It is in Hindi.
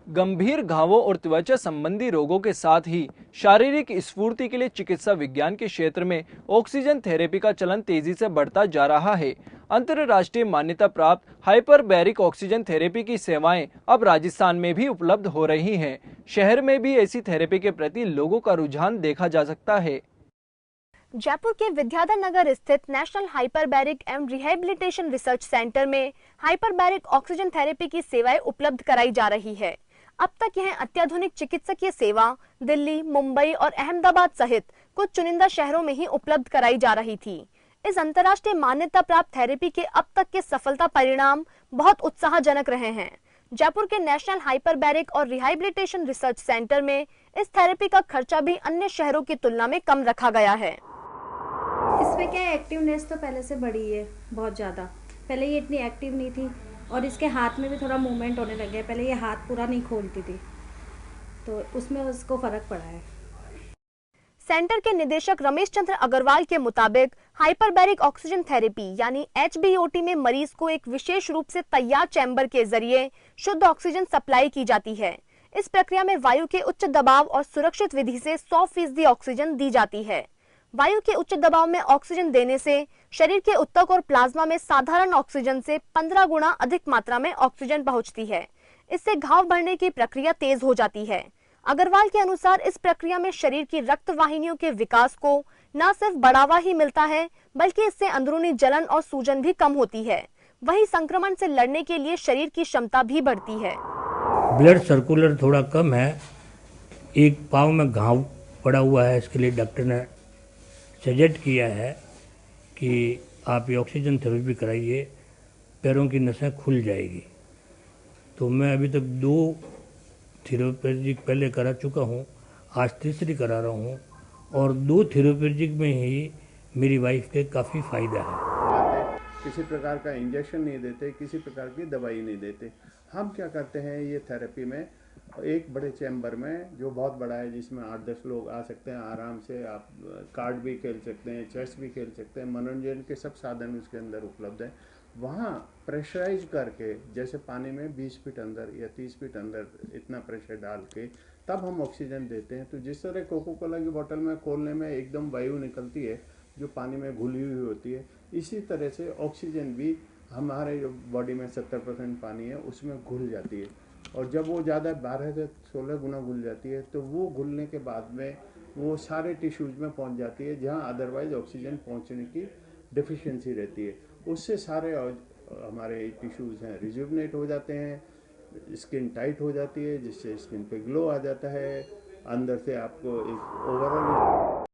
गंभीर घावों और त्वचा संबंधी रोगों के साथ ही शारीरिक स्फूर्ति के लिए चिकित्सा विज्ञान के क्षेत्र में ऑक्सीजन थेरेपी का चलन तेजी से बढ़ता जा रहा है। अंतर्राष्ट्रीय मान्यता प्राप्त हाइपरबैरिक ऑक्सीजन थेरेपी की सेवाएं अब राजस्थान में भी उपलब्ध हो रही हैं। शहर में भी ऐसी थेरेपी के प्रति लोगों का रुझान देखा जा सकता है। जयपुर के विद्याधर नगर स्थित national hyperbaric and rehabilitation research centre में हाइपरबैरिक ऑक्सीजन थेरेपी की सेवाएं उपलब्ध कराई जा रही है। अब तक यह अत्याधुनिक चिकित्सकीय सेवा दिल्ली, मुंबई और अहमदाबाद सहित कुछ चुनिंदा शहरों में ही उपलब्ध कराई जा रही थी। इस अंतर्राष्ट्रीय मान्यता प्राप्त थेरेपी के अब तक के सफलता परिणाम बहुत उत्साहजनक रहे हैं। जयपुर के नेशनल हाइपरबैरिक और रिहैबिलिटेशन रिसर्च सेंटर में इस थेरेपी का खर्चा भी अन्य शहरों की तुलना में कम रखा गया है। इसमें क्या एक्टिवनेस तो पहले से बढ़ी है बहुत ज़्यादा। पहले ये इतनी एक्टिव नहीं थी और इसके हाथ में भी थोड़ा मूवमेंट होने लग गया। पहले ये हाथ पूरा नहीं खोलती थी, तो उसमें उसको फ़र्क पड़ा है। सेंटर के निदेशक रमेश चंद्र अग्रवाल के मुताबिक हाइपरबैरिक ऑक्सीजन थेरेपी यानी HBOT में मरीज को एक विशेष रूप से तैयार चैम्बर के जरिए शुद्ध ऑक्सीजन सप्लाई की जाती है। इस प्रक्रिया में वायु के उच्च दबाव और सुरक्षित विधि से 100% ऑक्सीजन दी जाती है। वायु के उच्च दबाव में ऑक्सीजन देने से शरीर के ऊतक और प्लाज्मा में साधारण ऑक्सीजन से 15 गुना अधिक मात्रा में ऑक्सीजन पहुंचती है। इससे घाव बढ़ने की प्रक्रिया तेज हो जाती है। अग्रवाल के अनुसार इस प्रक्रिया में शरीर की रक्त वाहिनियों के विकास को न सिर्फ बढ़ावा ही मिलता है, बल्कि इससे अंदरूनी जलन और सूजन भी कम होती है। वहीं संक्रमण से लड़ने के लिए शरीर की क्षमता भी बढ़ती है। ब्लड सर्कुलर थोड़ा कम है, एक पाँव में घाव पड़ा हुआ है। इसके लिए डॉक्टर ने सजेस्ट किया है कि आप ये ऑक्सीजन थेरेपी कराइए, पैरों की नसें खुल जाएगी। तो मैं अभी तक 2 थेरेपीजिक पहले करा चुका हूँ, आज तीसरी करा रहा हूँ और 2 थेरेपीजिक में ही मेरी वाइफ के काफ़ी फ़ायदा है। किसी प्रकार का इंजेक्शन नहीं देते, किसी प्रकार की दवाई नहीं देते। हम क्या करते हैं, ये थेरेपी में एक बड़े चैम्बर में जो बहुत बड़ा है, जिसमें 8-10 लोग आ सकते हैं आराम से। आप कार्ड भी खेल सकते हैं, चेस भी खेल सकते हैं, मनोरंजन के सब साधन उसके अंदर उपलब्ध हैं। वहाँ प्रेशराइज करके, जैसे पानी में 20 फीट अंदर या 30 फीट अंदर इतना प्रेशर डाल के तब हम ऑक्सीजन देते हैं। तो जिस तरह कोको कोला की बोतल में खोलने में एकदम वायु निकलती है जो पानी में घुली हुई होती है, इसी तरह से ऑक्सीजन भी हमारे जो बॉडी में 70% पानी है उसमें घुल जाती है। और जब वो ज़्यादा 12 से 16 गुना घुल जाती है तो वो घुलने के बाद में वो सारे टिश्यूज़ में पहुंच जाती है, जहां अदरवाइज ऑक्सीजन पहुंचने की डिफिशिएंसी रहती है। उससे सारे हमारे टिश्यूज़ हैं रिजुवनेट हो जाते हैं, स्किन टाइट हो जाती है, जिससे स्किन पे ग्लो आ जाता है, अंदर से आपको एक ओवरऑल